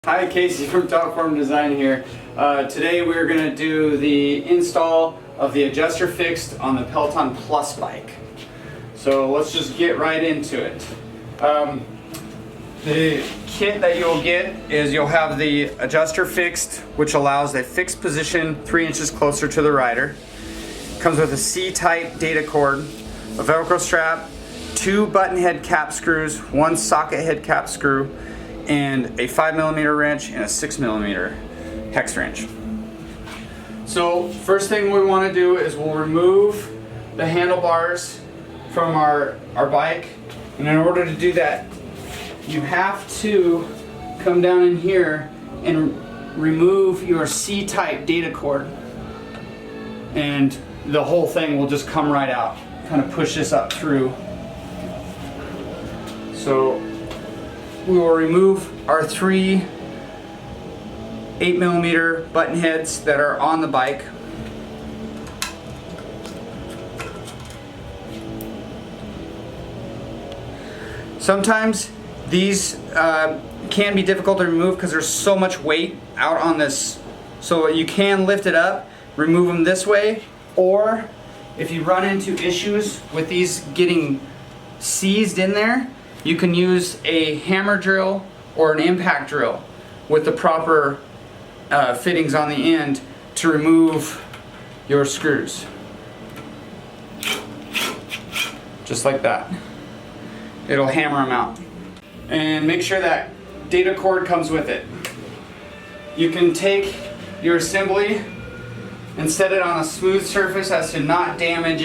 Hi, Casey from Top Form Design here. Today we're going to do the install of the adjuster fixed on the Peloton Plus bike. So let's just get right into it. The kit that you'll get is you'll have the adjuster fixed, which allows a fixed position 3 inches closer to the rider. Comes with a C-type data cord, a Velcro strap, 2 button head cap screws, 1 socket head cap screw, and a 5mm wrench and a 6mm hex wrench. So first thing we want to do is we'll remove the handlebars from our bike, and in order to do that you have to come down in here and remove your C-type data cord, and the whole thing will just come right out. Kind of push this up through. So we will remove our 3 8mm button heads that are on the bike. Sometimes these can be difficult to remove because there's so much weight out on this. So you can lift it up, remove them this way, or if you run into issues with these getting seized in there, you can use a hammer drill or an impact drill with the proper fittings on the end to remove your screws. Just like that. It'll hammer them out. And make sure that data cord comes with it. You can take your assembly and set it on a smooth surface as to not damage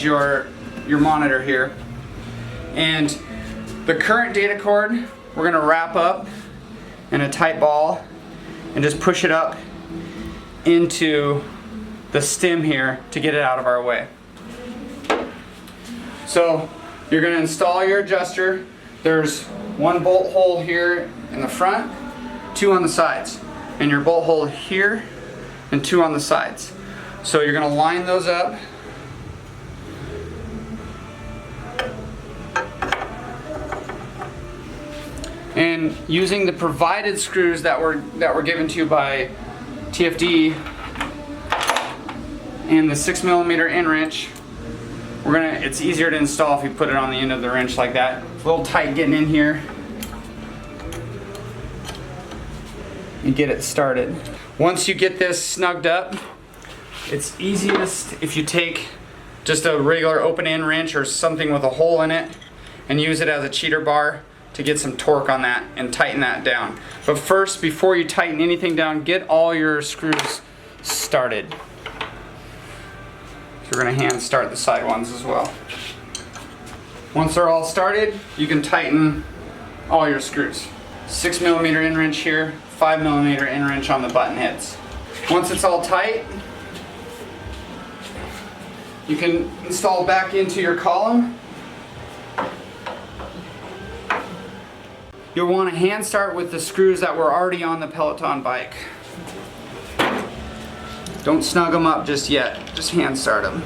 your monitor here. And the current data cord we're going to wrap up in a tight ball and just push it up into the stem here to get it out of our way. So you're going to install your adjuster. There's 1 bolt hole here in the front, 2 on the sides, and your bolt hole here and 2 on the sides. So you're going to line those up. And using the provided screws that were given to you by TFD and the 6mm end wrench, it's easier to install if you put it on the end of the wrench like that. It's a little tight getting in here. And get it started. Once you get this snugged up, it's easiest if you take just a regular open end wrench or something with a hole in it and use it as a cheater bar to get some torque on that and tighten that down. But first, before you tighten anything down, get all your screws started. So we're going to hand start the side ones as well. Once they're all started, you can tighten all your screws. 6mm end wrench here, 5mm end wrench on the button heads. Once it's all tight, you can install back into your column. You'll want to hand start with the screws that were already on the Peloton bike. Don't snug them up just yet, just hand start them.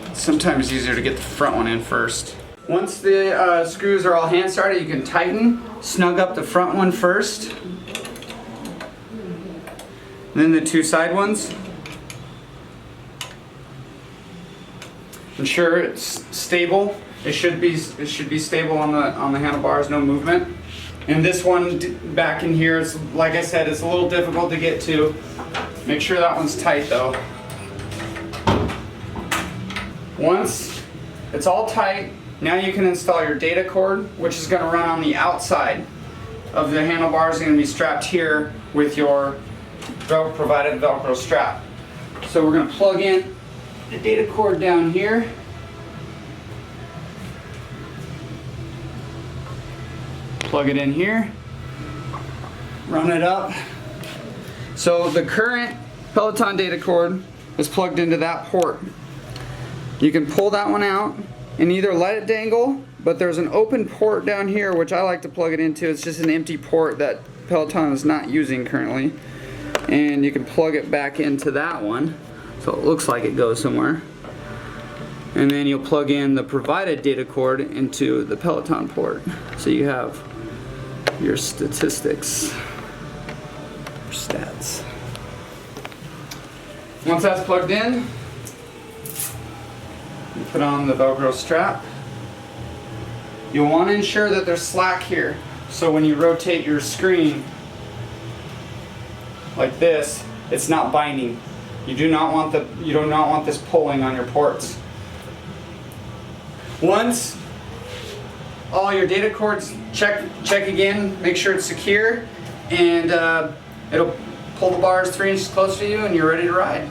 It's sometimes easier to get the front one in first. Once the screws are all hand started, you can tighten, snug up the front one first, then the 2 side ones. Ensure it's stable. It should be stable on the handlebars, no movement. And this one back in here is, like I said, it's a little difficult to get to. Make sure that one's tight though. Once it's all tight, now you can install your data cord, which is going to run on the outside of the handlebars. It's going to be strapped here with your provided Velcro strap. So we're going to plug in the data cord down here. Plug it in here, run it up. So the current Peloton data cord is plugged into that port. You can pull that one out and either let it dangle, but there's an open port down here which I like to plug it into. It's just an empty port that Peloton is not using currently. And you can plug it back into that one so it looks like it goes somewhere. And then you'll plug in the provided data cord into the Peloton port. So you have your statistics, your stats. Once that's plugged in, you put on the Velcro strap. You'll want to ensure that there's slack here, so when you rotate your screen like this, it's not binding. You do not want this pulling on your ports. Once all your data cords check again, make sure it's secure, and it'll pull the bars 3 inches closer to you, and you're ready to ride.